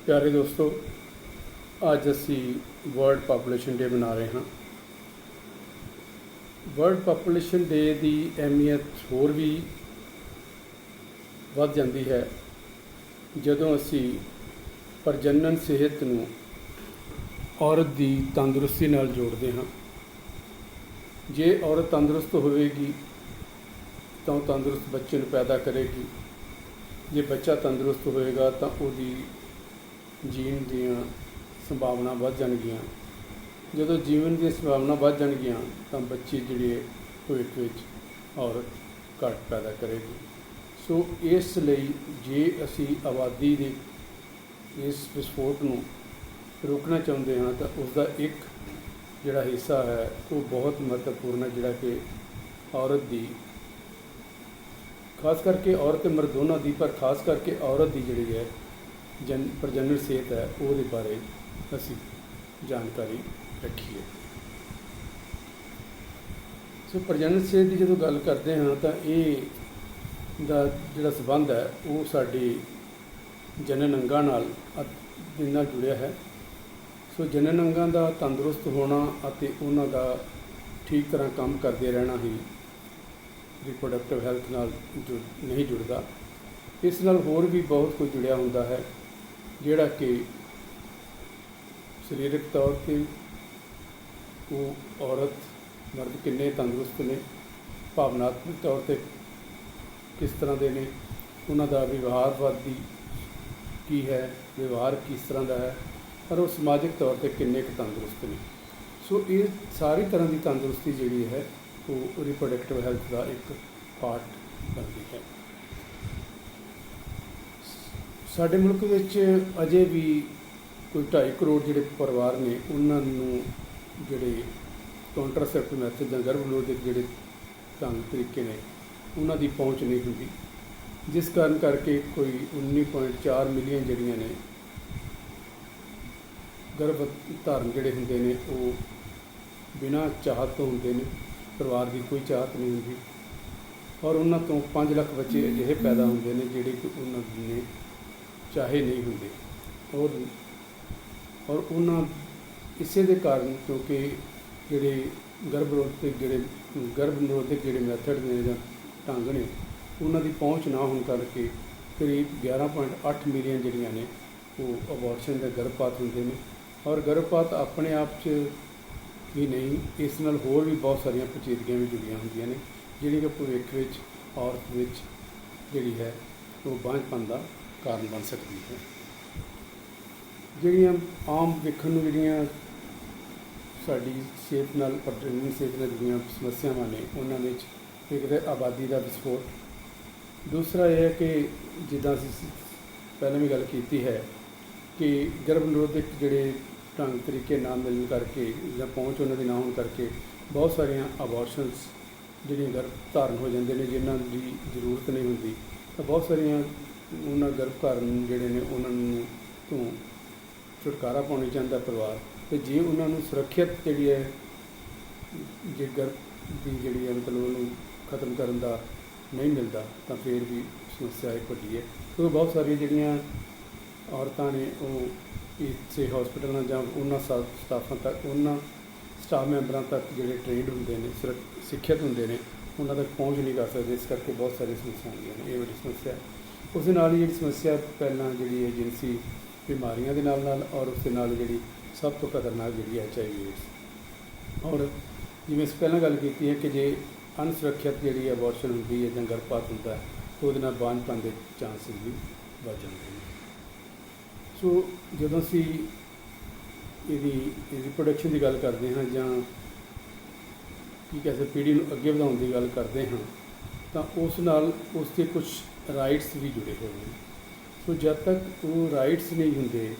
प्यारे दोस्तों, ਅੱਜ ਅਸੀਂ ਵਰਲਡ ਪਾਪੂਲੇਸ਼ਨ ਡੇ ਮਨਾ ਰਹੇ ਹਾਂ। ਵਰਲਡ ਪਾਪੂਲੇਸ਼ਨ ਡੇ ਦੀ ਅਹਿਮੀਅਤ ਹੋਰ ਵੀ ਵੱਧ ਜਾਂਦੀ ਹੈ ਜਦੋਂ ਅਸੀਂ ਪ੍ਰਜਨਨ ਸਿਹਤ ਨੂੰ ਔਰਤ ਦੀ ਤੰਦਰੁਸਤੀ ਨਾਲ ਜੋੜਦੇ ਹਾਂ। ਜੇ ਔਰਤ ਤੰਦਰੁਸਤ ਹੋਵੇਗੀ ਤਾਂ ਉਹ ਤੰਦਰੁਸਤ ਬੱਚੇ ਨੂੰ ਪੈਦਾ ਕਰੇਗੀ। ਜੇ ਬੱਚਾ ਤੰਦਰੁਸਤ ਹੋਏਗਾ ਤਾਂ ਉਹਦੀ ਜੀਣ ਦੀਆਂ ਸੰਭਾਵਨਾ ਵੱਧ ਜਾਣਗੀਆਂ। ਜਦੋਂ ਜੀਵਨ ਦੀਆਂ ਸੰਭਾਵਨਾ ਵੱਧ ਜਾਣਗੀਆਂ ਤਾਂ ਬੱਚੇ ਜਿਹੜੇ ਭਵਿੱਖ ਵਿੱਚ ਔਰਤ ਘੱਟ ਪੈਦਾ ਕਰੇਗੀ। ਸੋ ਇਸ ਲਈ ਜੇ ਅਸੀਂ ਆਬਾਦੀ ਦੇ ਇਸ ਵਿਸਫੋਟ ਨੂੰ ਰੋਕਣਾ ਚਾਹੁੰਦੇ ਹਾਂ ਤਾਂ ਉਸਦਾ ਇੱਕ ਜਿਹੜਾ ਹਿੱਸਾ ਹੈ ਉਹ ਬਹੁਤ ਮਹੱਤਵਪੂਰਨ ਹੈ, ਜਿਹੜਾ ਕਿ ਔਰਤ ਦੀ, ਖਾਸ ਕਰਕੇ ਔਰਤ ਤੇ ਮਰਦ ਦੋਨਾਂ ਦੀ, ਪਰ ਖਾਸ ਕਰਕੇ ਔਰਤ ਦੀ ਜਿਹੜੀ ਹੈ ਪ੍ਰਜਨਨ ਸਿਹਤ ਹੈ ਉਹਦੇ ਬਾਰੇ ਅਸੀਂ ਜਾਣਕਾਰੀ ਰੱਖੀਏ। ਸੋ ਪ੍ਰਜਨਨ ਸਿਹਤ ਦੀ ਜਦੋਂ ਗੱਲ ਕਰਦੇ ਹਾਂ ਤਾਂ ਇਹ ਦਾ ਜਿਹੜਾ ਸੰਬੰਧ ਹੈ ਉਹ ਸਾਡੇ ਜਨਨ ਅੰਗਾਂ ਨਾਲ ਜੁੜਿਆ ਹੈ। ਸੋ ਜਨਨ ਅੰਗਾਂ ਦਾ ਤੰਦਰੁਸਤ ਹੋਣਾ ਅਤੇ ਉਹਨਾਂ ਦਾ ਠੀਕ ਤਰ੍ਹਾਂ ਕੰਮ ਕਰਦੇ ਰਹਿਣਾ ਹੀ ਰਿਪਰੋਡਕਟਿਵ ਹੈਲਥ ਨਾਲ ਨਹੀਂ ਜੁੜਦਾ। ਇਸ ਨਾਲ ਹੋਰ ਵੀ ਬਹੁਤ ਕੁਝ ਜੁੜਿਆ ਹੁੰਦਾ ਹੈ, ਜਿਹੜਾ ਕਿ ਸਰੀਰਕ ਤੌਰ 'ਤੇ ਉਹ ਔਰਤ ਮਰਦ ਕਿੰਨੇ ਤੰਦਰੁਸਤ ਨੇ, ਭਾਵਨਾਤਮਕ ਤੌਰ 'ਤੇ ਕਿਸ ਤਰ੍ਹਾਂ ਦੇ ਨੇ, ਉਹਨਾਂ ਦਾ ਵਿਵਹਾਰਵਾਦੀ ਕੀ ਹੈ, ਵਿਵਹਾਰ ਕਿਸ ਤਰ੍ਹਾਂ ਦਾ ਹੈ, ਪਰ ਉਹ ਸਮਾਜਿਕ ਤੌਰ 'ਤੇ ਕਿੰਨੇ ਕੁ ਤੰਦਰੁਸਤ ਨੇ। ਸੋ ਇਹ ਸਾਰੀ ਤਰ੍ਹਾਂ ਦੀ ਤੰਦਰੁਸਤੀ ਜਿਹੜੀ ਹੈ ਉਹ ਰਿਪਰੋਡਕਟਿਵ ਹੈਲਥ ਦਾ ਇੱਕ ਪਾਰਟ ਬਣਦੀ ਹੈ। ਸਾਡੇ ਮੁਲਕ ਵਿੱਚ ਅਜੇ ਵੀ ਕੋਈ 2.5 ਕਰੋੜ ਜਿਹੜੇ ਪਰਿਵਾਰ ਨੇ ਉਹਨਾਂ ਨੂੰ ਜਿਹੜੇ ਕੰਟਰਾਸੈਪਟਿਵ ਮੈਥਡ ਜਾਂ ਗਰਭ ਨਿਰੋਧਕ ਜਿਹੜੇ ਢੰਗ ਤਰੀਕੇ ਨੇ ਉਹਨਾਂ ਦੀ ਪਹੁੰਚ ਨਹੀਂ ਹੁੰਦੀ, ਜਿਸ ਕਾਰਨ ਕਰਕੇ ਕੋਈ 19.4 ਮਿਲੀਅਨ ਜਿਹੜੀਆਂ ਨੇ ਗਰਭ ਧਾਰਨ ਜਿਹੜੇ ਹੁੰਦੇ ਨੇ ਉਹ ਬਿਨਾਂ ਚਾਹਤ ਤੋਂ ਹੁੰਦੇ ਨੇ, ਪਰਿਵਾਰ ਦੀ ਕੋਈ ਚਾਹਤ ਨਹੀਂ ਹੁੰਦੀ, ਔਰ ਉਹਨਾਂ ਤੋਂ 5 ਲੱਖ ਬੱਚੇ ਅਜਿਹੇ ਪੈਦਾ ਹੁੰਦੇ ਨੇ ਜਿਹੜੇ ਕਿ ਉਹਨਾਂ ਨੇ ਚਾਹੇ ਨਹੀਂ ਹੁੰਦੇ। ਔਰ ਉਹਨਾਂ ਇਸੇ ਦੇ ਕਾਰਨ ਕਿਉਂਕਿ ਜਿਹੜੇ ਗਰਭ ਨਿਰੋਧਕ ਜਿਹੜੇ ਮੈਥਡ ਨੇ ਜਾਂ ਢੰਗ ਨੇ ਉਹਨਾਂ ਦੀ ਪਹੁੰਚ ਨਾ ਹੋਣ ਕਰਕੇ ਕਰੀਬ 11.8 ਮਿਲੀਅਨ ਜਿਹੜੀਆਂ ਨੇ ਉਹ ਅਬੋਰਸ਼ਨ ਦੇ ਗਰਭਪਾਤ ਹੁੰਦੇ ਨੇ। ਔਰ ਗਰਭਪਾਤ ਆਪਣੇ ਆਪ 'ਚ ਹੀ ਨਹੀਂ, ਇਸ ਨਾਲ ਹੋਰ ਵੀ ਬਹੁਤ ਸਾਰੀਆਂ ਪੇਚੀਦਗੀਆਂ ਵੀ ਜੁੜੀਆਂ ਹੁੰਦੀਆਂ ਨੇ, ਜਿਹੜੀਆਂ ਕਿ ਭਵਿੱਖ ਵਿੱਚ ਔਰਤ ਵਿੱਚ ਜਿਹੜੀ ਹੈ ਉਹ ਬਾਂਝਪਨ ਦਾ ਕਾਰਨ ਬਣ ਸਕਦੀ ਹੈ। ਜਿਹੜੀਆਂ ਆਮ ਵੇਖਣ ਨੂੰ ਜਿਹੜੀਆਂ ਸਾਡੀ ਸਿਹਤ ਨਾਲ, ਪ੍ਰਜਨਨ ਸਿਹਤ ਨਾਲ ਜਿਹੜੀਆਂ ਸਮੱਸਿਆਵਾਂ ਨੇ ਉਹਨਾਂ ਵਿੱਚ ਇੱਕ ਤਾਂ ਆਬਾਦੀ ਦਾ ਵਿਸਫੋਟ, ਦੂਸਰਾ ਇਹ ਹੈ ਕਿ ਜਿੱਦਾਂ ਅਸੀਂ ਪਹਿਲਾਂ ਵੀ ਗੱਲ ਕੀਤੀ ਹੈ ਕਿ ਗਰਭ ਨਿਰੋਧਕ ਜਿਹੜੇ ਢੰਗ ਤਰੀਕੇ ਨਾ ਮਿਲਣ ਕਰਕੇ ਜਾਂ ਪਹੁੰਚ ਉਹਨਾਂ ਦੀ ਨਾ ਹੋਣ ਕਰਕੇ ਬਹੁਤ ਸਾਰੀਆਂ ਅਬੋਰਸ਼ਨਸ ਜਿਹੜੀਆਂ ਗਰਭ ਧਾਰਨ ਹੋ ਜਾਂਦੇ ਨੇ ਜਿਨ੍ਹਾਂ ਦੀ ਜ਼ਰੂਰਤ ਨਹੀਂ ਹੁੰਦੀ। ਤਾਂ ਬਹੁਤ ਸਾਰੀਆਂ ਉਹਨਾਂ ਗਰਭ ਧਾਰਨ ਜਿਹੜੇ ਨੇ ਉਹਨਾਂ ਨੂੰ ਤੋਂ ਛੁਟਕਾਰਾ ਪਾਉਣਾ ਚਾਹੁੰਦਾ ਪਰਿਵਾਰ, ਅਤੇ ਜੇ ਉਹਨਾਂ ਨੂੰ ਸੁਰੱਖਿਅਤ ਜਿਹੜੀ ਹੈ ਜੇ ਗਰਭ ਦੀ ਜਿਹੜੀ ਹੈ ਮਤਲਬ ਉਹਨੂੰ ਖਤਮ ਕਰਨ ਦਾ ਨਹੀਂ ਮਿਲਦਾ ਤਾਂ ਫਿਰ ਵੀ ਸਮੱਸਿਆ ਇੱਕ ਵੱਡੀ ਹੈ। ਕਿਉਂਕਿ ਬਹੁਤ ਸਾਰੀਆਂ ਜਿਹੜੀਆਂ ਔਰਤਾਂ ਨੇ ਉਹ ਇਸੇ ਹਸਪੀਟਲਾਂ ਜਾਂ ਉਹਨਾਂ ਸਟਾਫਾਂ ਤੱਕ, ਉਹਨਾਂ ਸਟਾਫ ਮੈਂਬਰਾਂ ਤੱਕ ਜਿਹੜੇ ਟ੍ਰੇਨਡ ਹੁੰਦੇ ਨੇ, ਸਿੱਖਿਅਤ ਹੁੰਦੇ ਨੇ, ਉਹਨਾਂ ਤੱਕ ਪਹੁੰਚ ਨਹੀਂ ਕਰ ਸਕਦੇ। ਇਸ ਕਰਕੇ ਬਹੁਤ ਸਾਰੀਆਂ ਸਮੱਸਿਆ ਆਉਂਦੀਆਂ ਨੇ। ਇਹ ਵੱਡੀ ਸਮੱਸਿਆ। ਉਸ ਦੇ ਨਾਲ ਹੀ ਜਿਹੜੀ ਸਮੱਸਿਆ ਪਹਿਲਾਂ ਜਿਹੜੀ ਹੈ ਜਿਨਸੀ ਬਿਮਾਰੀਆਂ ਦੇ ਨਾਲ ਔਰ ਉਸ ਦੇ ਨਾਲ ਜਿਹੜੀ ਸਭ ਤੋਂ ਖਤਰਨਾਕ ਜਿਹੜੀ ਹੈ HIV ਏਡਸ। ਔਰ ਜਿਵੇਂ ਅਸੀਂ ਪਹਿਲਾਂ ਗੱਲ ਕੀਤੀ ਹੈ ਕਿ ਜੇ ਅਨਸੁਰੱਖਿਅਤ ਜਿਹੜੀ ਅਬੋਰਸ਼ਨ ਹੁੰਦੀ ਹੈ ਜਾਂ ਗਰਭਪਾਤ ਹੁੰਦਾ ਹੈ ਤਾਂ ਉਹਦੇ ਨਾਲ ਬਾਂਝਪਨ ਦੇ ਚਾਂਸਿਸ ਵੀ ਵੱਧ ਜਾਂਦੇ ਨੇ। ਸੋ ਜਦੋਂ ਅਸੀਂ ਇਹਦੀ ਰਿਪਰੋਡਕਸ਼ਨ ਦੀ ਗੱਲ ਕਰਦੇ ਹਾਂ ਜਾਂ ਕੀ ਕਹਿ ਸਕਦੇ ਪੀੜ੍ਹੀ ਨੂੰ ਅੱਗੇ ਵਧਾਉਣ ਦੀ ਗੱਲ ਕਰਦੇ ਹਾਂ ਤਾਂ ਉਸ ਨਾਲ ਉਸ ਦੇ ਕੁਝ ਰਾਈਟਸ ਵੀ ਜੁੜੇ ਹੋਏ ਨੇ। ਸੋ ਜਦ ਤੱਕ ਉਹ ਰਾਈਟਸ ਨਹੀਂ ਹੁੰਦੇ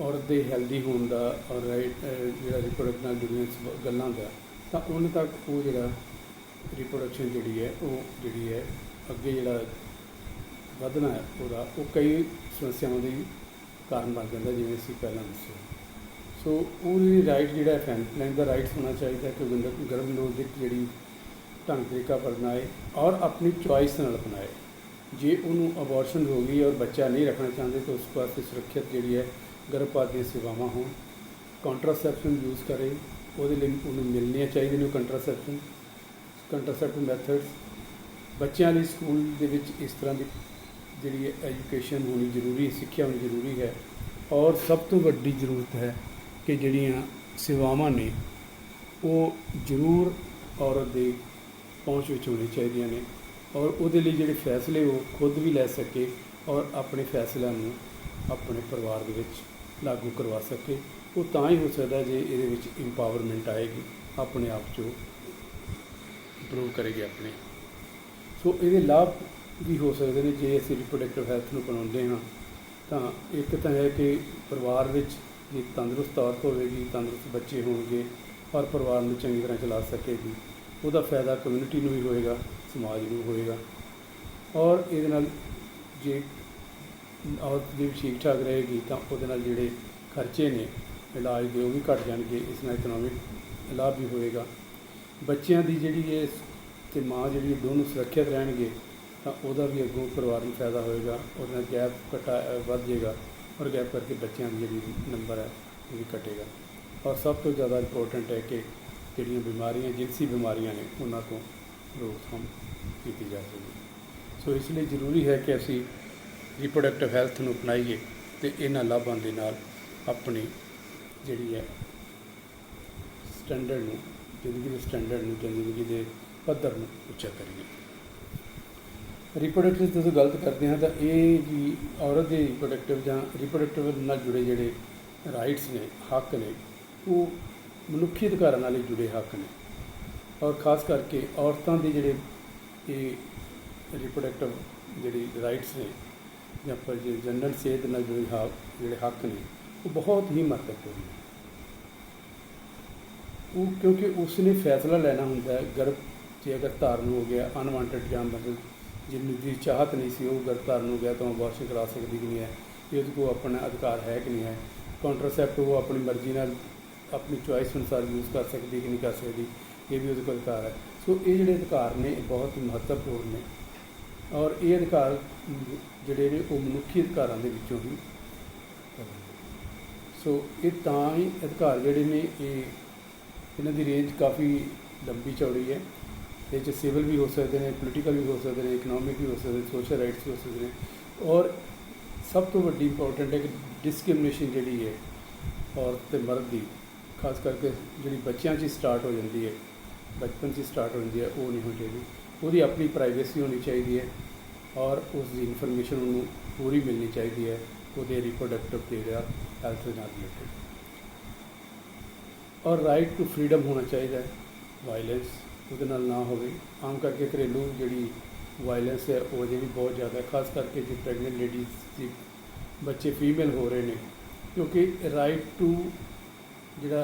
ਔਰਤ ਦੇ ਹੈਲਦੀ ਹੋਣ ਦਾ ਔਰ ਜਿਹੜਾ ਰਿਪਰੋਡਕਸ਼ਨ ਨਾਲ ਜੁੜੀਆਂ ਗੱਲਾਂ ਦਾ, ਤਾਂ ਉਹਨਾਂ ਤੱਕ ਉਹ ਜਿਹੜਾ ਰਿਪਰੋਡਕਸ਼ਨ ਜਿਹੜੀ ਹੈ ਅੱਗੇ ਜਿਹੜਾ ਵਧਣਾ ਹੈ ਉਹਦਾ ਉਹ ਕਈ ਸਮੱਸਿਆਵਾਂ ਦੀ ਕਾਰਨ ਬਣ ਜਾਂਦਾ, ਜਿਵੇਂ ਅਸੀਂ ਪਹਿਲਾਂ ਦੱਸਿਆ। ਸੋ ਉਹਦੀ ਰਾਈਟ ਜਿਹੜਾ ਫੈਮਿਲੀ ਪਲੈਨਿੰਗ ਦਾ ਰਾਈਟਸ ਹੋਣਾ ਚਾਹੀਦਾ ਕਿ ਗਰਭ ਨਿਰੋਧਕ ਜਿਹੜੀ ਢੰਗ ਤਰੀਕਾ ਅਪਣਾਏ ਔਰ ਆਪਣੀ ਚੋਇਸ ਨਾਲ ਅਪਣਾਏ। जे उन्होंने अबॉर्शन हो गई और बच्चा नहीं रखना चाहते तो उस वास्ते सुरक्षित जी है गर्भपात दी सेवावां होण। कॉन्ट्रासैप्शन यूज़ करें, वो मिलने चाहिए ने कंट्रासैप्टिव मैथड्स। बच्चों लिए स्कूल दे विच इस तरह की जी एजुकेशन होनी जरूरी, शिक्षा होनी जरूरी है। और सब तो वड्डी जरूरत है कि जड़ियाँ सेवावां ने वो जरूर औरत की पहुँच में होनी चाहिए ने, और वो जोड़े फैसले वो खुद भी लै सके और अपने फैसलों अपने परिवार के लागू करवा सके। वो तो ही हो सकता जे ये इंपावरमेंट आएगी, अपने आप जो इंप्रूव करेगी अपने। सो ये लाभ भी हो सकते हैं जे असीं रिप्रोडक्टिव हैल्थ को अपनाते हाँ। तो एक तो है कि परिवार में जी तंदुरुस्त औरत होगी, तंदुरुस्त बच्चे होंगे और परिवार में चंगी तरह चला सकेगी। उसका फायदा कम्यूनिटी में भी होएगा, समाज में होएगा। और ये जे औरत जी ठीक ठाक रहेगी तो वो जोड़े खर्चे ने इलाज के वो भी घट जाएंगे, इस इकनॉमिक लाभ भी होएगा। बच्चों की जी तो माँ जी दोनों सुरक्षित रहेंगे तो वह भी अगों परिवार में फायदा होएगा, और गैप घटा बढ़ जाएगा और गैप करके बच्चों की जी नंबर है वो भी घटेगा। और सब तो ज़्यादा इंपोर्टेंट है कि जोड़ियाँ बीमारियाँ जिनसी बीमारियाँ ने उन्होंने को रोकथाम की जा सके। सो इसलिए जरूरी है कि असी रिप्रोडक्टिव हैल्थ को अपनाइए तो इन्होंने लाभां के नाल अपनी जी है स्टैंडर्ड में, जिंदगी के स्टैंडर्ड में, जिंदगी के पद्धर में उच्चा करिए। रिप्रोडक्टिव जो गलत करते हैं तो ये भी औरत के रिप्रोडक्टिव या रिप्रोडक्टिव नाल जुड़े जोड़े राइट्स ने, हक ने, वो मनुखी अधिकारों नाल जुड़े हक ने। और खास करके औरतों के जोड़े ये रिप्रोडक्टिव जी राइट्स ने या फिर जो जनरल सेहत नाल जुड़े जोड़े हक ने वो बहुत ही महत्वपूर्ण है। वो क्योंकि उसने फैसला लेना होंगे गर्भ जे अगर धारण हो गया अनवांटेड या मतलब जिनकी चाहत नहीं सी, वो गर्भ धारण हो गया तो अबॉर्शन करा सकती कि नहीं है, ये को अपना अधिकार है कि नहीं है। कॉन्ट्रासैप्ट वो अपनी मर्जी नाल अपनी चॉइस अनुसार यूज़ कर सकती कि नहीं कर सकती, ये भी उसको अधिकार है। सो ये जोड़े अधिकार ने बहुत महत्वपूर्ण ने, और ये अधिकार जोड़े ने वो मनुखी अधिकारों के विचों ही। सो ये तां ही अधिकार जोड़े ने इन्हां दी रेंज काफ़ी लंबी चौड़ी है। ये सिविल भी हो सकते हैं, पोलिटिकल भी हो सकते हैं, इकनॉमिक भी हो सकते हैं, सोशल राइट्स भी हो सकते हैं। और सब तो वड्डी इंपॉर्टेंट है कि डिस्क्रिमिनेशन जी है औरत ते मर्द की खास करके जी बच्चों से स्टार्ट हो जाती है, बचपन से स्टार्ट हो जाती है, वो नहीं होनी चाहिए। वो अपनी प्राइवेसी होनी चाहिए है और उसकी इन्फॉर्मेशन उन्होंने पूरी मिलनी चाहिए है, वो रिप्रोडक्टिव पीरियड हैल्थ के नाल रिलेटेड। और राइट टू फ्रीडम होना चाहिए है, वायलेंस वो ना हो। आम करके घरेलू जी वायलेंस है वो अजे भी बहुत ज़्यादा है, खास करके जो प्रैगनेंट लेडीज़ की बच्चे फीमेल हो रहे हैं। क्योंकि राइट टू जोड़ा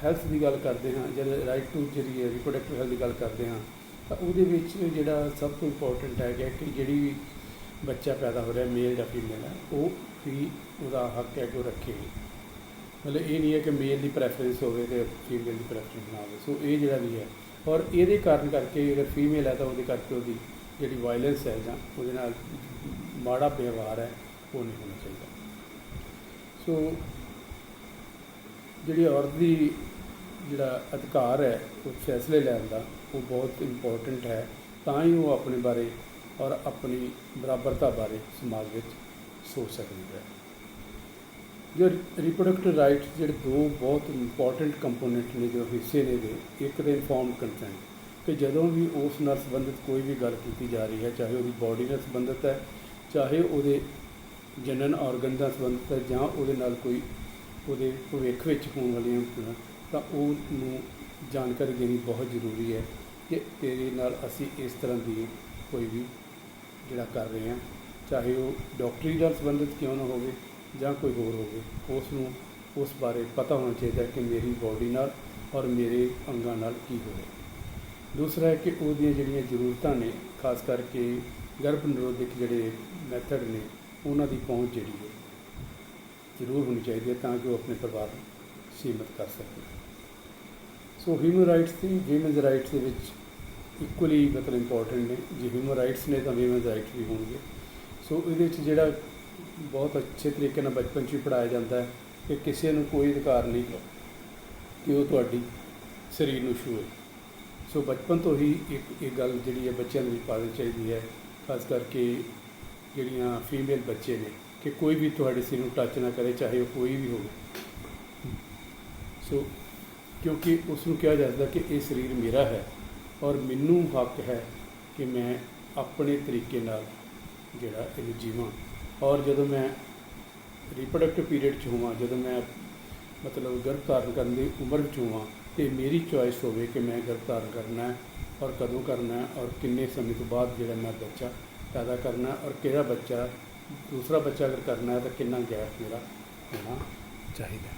हैल्थ की गल करते हैं, जब राइट टू जी रिप्रोडक्टिव हैल्थ की गल करते हैं तो वो जोड़ा सब तो इंपॉर्टेंट है कि जी बच्चा पैदा हो रहा है मेल या फीमेल है, वो भी उसका हक है कि वो रखे। मतलब ये नहीं है कि मेल की प्रैफरेंस हो तो फीमेल की प्रैफरेंस ना हो। सो ये जोड़ा भी है, और ये कारण करके अगर फीमेल है तो वो करके वो जी वायलेंस है या वो माड़ा व्यवहार है वो नहीं होना चाहिए। सो जी औरत की जोड़ा अधिकार है वो फैसले लैन का वो बहुत इंपॉर्टेंट है, तो ही वो अपने बारे और अपनी बराबरता बारे समाज में सोच सकती है। जो रिप्रोडक्टिव राइट्स जो दो बहुत इंपॉर्टेंट कंपोनेंट ने जो हिस्से ने दे, एक तो इनफॉर्म्ड कंसेंट कि जदों भी उस नाल संबंधित कोई भी गल की जा रही है, चाहे वो बॉडी नाल संबंधित है, चाहे वो जनन ऑर्गन नाल संबंधित है, जां उहदे नाल कोई उहदे भविख विच होण वालियां तां उहनूं जानकारी देनी बहुत जरूरी है कि तेरे नाल असी इस तरह की कोई भी जिहड़ा कर रहे हैं, चाहे वो डॉक्टरी नाल संबंधित क्यों ना होवे जां कोई होर होवे, उसनूं उस बारे पता होना चाहिए कि मेरी बॉडी नाल और मेरे अंगां नाल की हो रहा। दूसरा है कि उहदियां जिहड़ियां जरूरतां ने, खास करके गर्भ निरोधक जिहड़े मैथड ने उन्हां दी पहुँच जिहड़ी है जरूर होनी चाहिए ताकि वो अपने परिवार सीमित कर सकें। सो ह्यूमन राइट्स की वीमेन्स राइट्स के विच ਇਕੁਅਲੀ ਮਤਲਬ ਇੰਪੋਰਟੈਂਟ ਨੇ। ਜੇ ਹਿਊਮਨ ਰਾਈਟਸ ਨੇ ਤਾਂ वीमेन ਰਾਈਟਸ ਵੀ ਹੋਣਗੇ। ਸੋ ਇਹਦੇ ਵਿੱਚ ਜਿਹੜਾ ਬਹੁਤ ਅੱਛੇ ਤਰੀਕੇ ਨਾਲ ਬਚਪਨ 'ਚ ਹੀ ਪੜ੍ਹਾਇਆ ਜਾਂਦਾ ਹੈ ਕਿ ਕਿਸੇ ਨੂੰ ਕੋਈ ਅਧਿਕਾਰ ਨਹੀਂ ਕਿ ਉਹ ਤੁਹਾਡੀ ਸਰੀਰ ਨੂੰ ਛੂਹੇ। ਸੋ ਬਚਪਨ ਤੋਂ ਹੀ ਇੱਕ ਗੱਲ ਜਿਹੜੀ ਹੈ ਬੱਚਿਆਂ ਦੇ ਵਿੱਚ ਪਾਉਣੀ ਚਾਹੀਦੀ ਹੈ, ਖਾਸ ਕਰਕੇ ਜਿਹੜੀਆਂ ਫੀਮੇਲ ਬੱਚੇ ਨੇ, ਕਿ ਕੋਈ ਵੀ ਤੁਹਾਡੇ ਸਰੀਰ ਨੂੰ ਟੱਚ ਨਾ ਕਰੇ, ਚਾਹੇ ਉਹ ਕੋਈ ਵੀ ਹੋਵੇ। ਸੋ ਕਿਉਂਕਿ ਉਸ ਨੂੰ ਕਿਹਾ ਜਾਂਦਾ ਕਿ ਇਹ ਸਰੀਰ ਮੇਰਾ ਹੈ ਔਰ ਮੈਨੂੰ ਹੱਕ ਹੈ ਕਿ ਮੈਂ ਆਪਣੇ ਤਰੀਕੇ ਨਾਲ ਜਿਹੜਾ ਇਹਨੂੰ ਜੀਵਾਂ। ਔਰ ਜਦੋਂ ਮੈਂ ਰੀਪਰੋਡਕਟਿਵ ਪੀਰੀਅਡ 'ਚ ਹੋਵਾਂ, ਜਦੋਂ ਮੈਂ ਮਤਲਬ ਗਰਭ ਧਾਰਨ ਕਰਨ ਦੀ ਉਮਰ ਵਿੱਚ ਹੋਵਾਂ, ਅਤੇ ਮੇਰੀ ਚੋਇਸ ਹੋਵੇ ਕਿ ਮੈਂ ਗਰਭ ਧਾਰਨ ਕਰਨਾ ਔਰ ਕਦੋਂ ਕਰਨਾ ਔਰ ਕਿੰਨੇ ਸਮੇਂ ਤੋਂ ਬਾਅਦ ਜਿਹੜਾ ਮੈਂ ਬੱਚਾ ਪੈਦਾ ਕਰਨਾ ਔਰ ਕਿਹੜਾ ਬੱਚਾ, ਦੂਸਰਾ ਬੱਚਾ ਅਗਰ ਕਰਨਾ ਹੈ ਤਾਂ ਕਿੰਨਾ ਗੈਪ ਮੇਰਾ ਹੋਣਾ ਚਾਹੀਦਾ।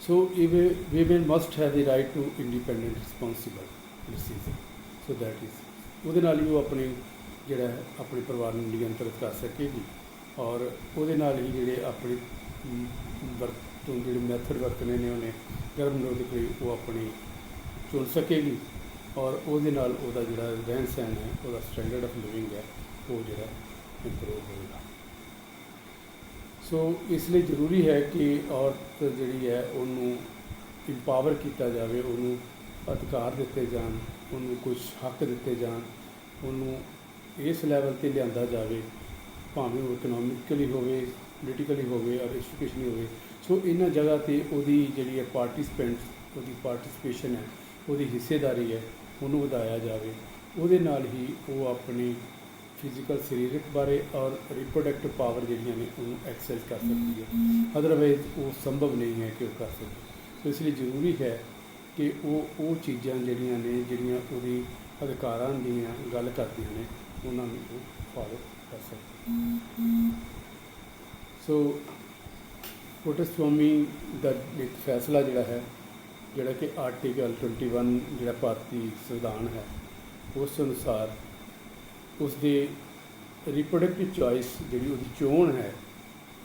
ਸੋ women must have the right to independent responsible decision, so that is ਉਹਦੇ ਨਾਲ ਹੀ ਉਹ ਆਪਣੀ ਜਿਹੜਾ ਹੈ ਆਪਣੇ ਪਰਿਵਾਰ ਨੂੰ ਨਿਯੰਤਰਿਤ ਕਰ ਸਕੇਗੀ ਔਰ ਉਹਦੇ ਨਾਲ ਹੀ ਜਿਹੜੇ ਆਪਣੇ ਵਰਤੋਂ ਜਿਹੜੇ ਮੈਥਡ ਵਰਤਣੇ ਨੇ ਉਹਨੇ ਗਰਭ ਨਿਰੋਧਕ ਲਈ ਉਹ ਆਪਣੀ ਚੁਣ ਸਕੇਗੀ ਔਰ ਉਹਦੇ ਨਾਲ ਉਹਦਾ ਜਿਹੜਾ ਰਹਿਣ ਸਹਿਣ ਹੈ, ਉਹਦਾ ਸਟੈਂਡਰਡ ਆਫ ਲਿਵਿੰਗ ਹੈ, ਉਹ ਜਿਹੜਾ ਇੰਪਰੂਵ ਹੋਵੇਗਾ। ਸੋ ਇਸ ਲਈ ਜ਼ਰੂਰੀ ਹੈ ਕਿ ਔਰਤ ਜਿਹੜੀ ਹੈ ਉਹਨੂੰ ਇੰਪਾਵਰ ਕੀਤਾ ਜਾਵੇ, ਉਹਨੂੰ ਅਧਿਕਾਰ ਦਿੱਤੇ ਜਾਣ, ਉਹਨੂੰ ਕੁਝ ਹੱਕ ਦਿੱਤੇ ਜਾਣ, ਉਹਨੂੰ ਇਸ ਲੈਵਲ 'ਤੇ ਲਿਆਂਦਾ ਜਾਵੇ, ਭਾਵੇਂ ਉਹ ਇਕਨੋਮਿਕਲੀ ਹੋਵੇ, ਪੋਲੀਟੀਕਲੀ ਹੋਵੇ ਔਰ ਐਜੂਕੇਸ਼ਨਲੀ ਹੋਵੇ। ਸੋ ਇਹਨਾਂ ਜਗ੍ਹਾ 'ਤੇ ਉਹਦੀ ਜਿਹੜੀ ਹੈ ਉਹਦੀ ਪਾਰਟੀਸਪੇਸ਼ਨ ਹੈ, ਉਹਦੀ ਹਿੱਸੇਦਾਰੀ ਹੈ, ਉਹਨੂੰ ਵਧਾਇਆ ਜਾਵੇ। ਉਹਦੇ ਨਾਲ ਹੀ ਉਹ ਆਪਣੀ ਫਿਜ਼ੀਕਲ ਸਰੀਰਕ ਬਾਰੇ ਔਰ ਰਿਪਰੋਡਕਟਿਵ ਪਾਵਰ ਜਿਹੜੀਆਂ ਨੇ ਉਹਨੂੰ ਐਕਸਰਸਾਈਜ਼ ਕਰ ਸਕਦੀ ਹੈ। ਅਦਰਵਾਈਜ਼ ਉਹ ਸੰਭਵ ਨਹੀਂ ਹੈ ਕਿ ਉਹ ਕਰ ਸਕੇ। ਸੋ ਇਸ ਲਈ ਜ਼ਰੂਰੀ ਹੈ ਕਿ ਉਹ ਚੀਜ਼ਾਂ ਜਿਹੜੀਆਂ ਨੇ, ਜਿਹੜੀਆਂ ਉਹਦੀ ਅਧਿਕਾਰਾਂ ਦੀਆਂ ਗੱਲ ਕਰਦੀਆਂ ਨੇ, ਉਹਨਾਂ ਨੂੰ ਉਹ ਫਾਲੋ ਕਰ ਸਕੇ। ਸੋ ਕੁਮਾਰਸਵਾਮੀ ਦਾ ਇੱਕ ਫੈਸਲਾ ਜਿਹੜਾ ਕਿ ਆਰਟੀਕਲ 21 ਜਿਹੜਾ ਭਾਰਤੀ ਸੰਵਿਧਾਨ ਹੈ, ਉਸ ਅਨੁਸਾਰ ਉਸਦੇ ਰਿਪਰੋਡਕਟਿਵ ਚੋਇਸ ਜਿਹੜੀ ਉਹਦੀ ਚੋਣ ਹੈ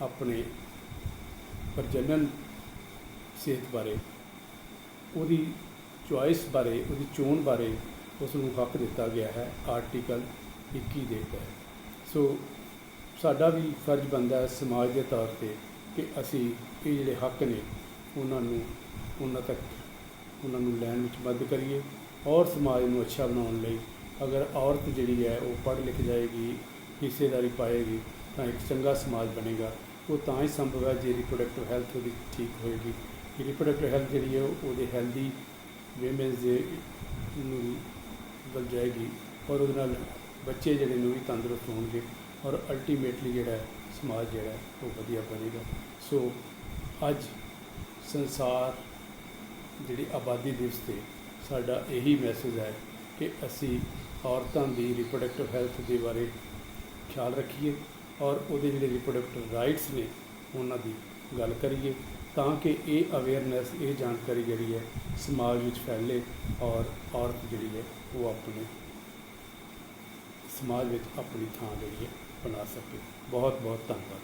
ਆਪਣੇ ਪ੍ਰਜਨਨ ਸਿਹਤ ਬਾਰੇ, ਉਹਦੀ ਚੋਇਸ ਬਾਰੇ, ਉਹਦੀ ਚੋਣ ਬਾਰੇ ਉਸ ਨੂੰ ਹੱਕ ਦਿੱਤਾ ਗਿਆ ਹੈ ਆਰਟੀਕਲ 21 ਦੇ ਤਹਿਤ। ਸੋ ਸਾਡਾ ਵੀ ਫਰਜ਼ ਬਣਦਾ ਹੈ ਸਮਾਜ ਦੇ ਤੌਰ 'ਤੇ ਕਿ ਅਸੀਂ ਇਹ ਜਿਹੜੇ ਹੱਕ ਨੇ ਉਹਨਾਂ ਨੂੰ ਲੈਣ ਵਿੱਚ ਮਦਦ ਕਰੀਏ ਔਰ ਸਮਾਜ ਨੂੰ ਅੱਛਾ ਬਣਾਉਣ ਲਈ ਅਗਰ ਔਰਤ ਜਿਹੜੀ ਹੈ ਉਹ ਪੜ੍ਹ ਲਿਖ ਜਾਏਗੀ, ਹਿੱਸੇਦਾਰੀ ਪਾਏਗੀ, ਤਾਂ ਇੱਕ ਚੰਗਾ ਸਮਾਜ ਬਣੇਗਾ। ਉਹ ਤਾਂ ਹੀ ਸੰਭਵ ਹੈ ਜੇ ਰਿਪਰੋਡਕਟਿਵ ਹੈਲਥ ਉਹਦੀ ਠੀਕ ਹੋਏਗੀ। ਰਿਪਰੋਡਕਟਿਵ ਹੈਲਥ ਜਿਹੜੀ ਹੈ ਉਹਦੇ ਹੈਲਦੀ वीमेन ਦੇ ਨੂੰ ਬਲ ਜਾਏਗੀ ਔਰ ਉਹਦੇ ਨਾਲ ਬੱਚੇ ਜਿਹੜੇ ਨੇ ਵੀ ਤੰਦਰੁਸਤ ਹੋਣਗੇ ਔਰ ਅਲਟੀਮੇਟਲੀ ਜਿਹੜਾ ਸਮਾਜ ਜਿਹੜਾ ਉਹ ਵਧੀਆ ਬਣੇਗਾ। ਸੋ ਅੱਜ ਸੰਸਾਰ ਜਿਹੜੀ ਆਬਾਦੀ ਦਿਵਸ 'ਤੇ ਸਾਡਾ ਇਹੀ ਮੈਸੇਜ ਹੈ ਕਿ ਅਸੀਂ ਔਰਤਾਂ ਦੀ ਰਿਪਰੋਡਕਟਿਵ ਹੈਲਥ ਦੇ ਬਾਰੇ ਖਿਆਲ ਰੱਖੀਏ ਔਰ ਉਹਦੇ ਜਿਹੜੇ ਰਿਪਰੋਡਕਟਿਵ ਰਾਈਟਸ ਨੇ ਉਹਨਾਂ ਦੀ ਗੱਲ ਕਰੀਏ ਤਾਂ ਕਿ ਇਹ ਅਵੇਅਰਨੈਸ, ਇਹ ਜਾਣਕਾਰੀ ਜਿਹੜੀ ਹੈ ਸਮਾਜ ਵਿੱਚ ਫੈਲੇ ਔਰ ਔਰਤ ਜਿਹੜੀ ਹੈ ਉਹ ਆਪਣੇ ਸਮਾਜ ਵਿੱਚ ਆਪਣੀ ਥਾਂ ਜਿਹੜੀ ਹੈ ਬਣਾ ਸਕੇ। ਬਹੁਤ ਬਹੁਤ ਧੰਨਵਾਦ।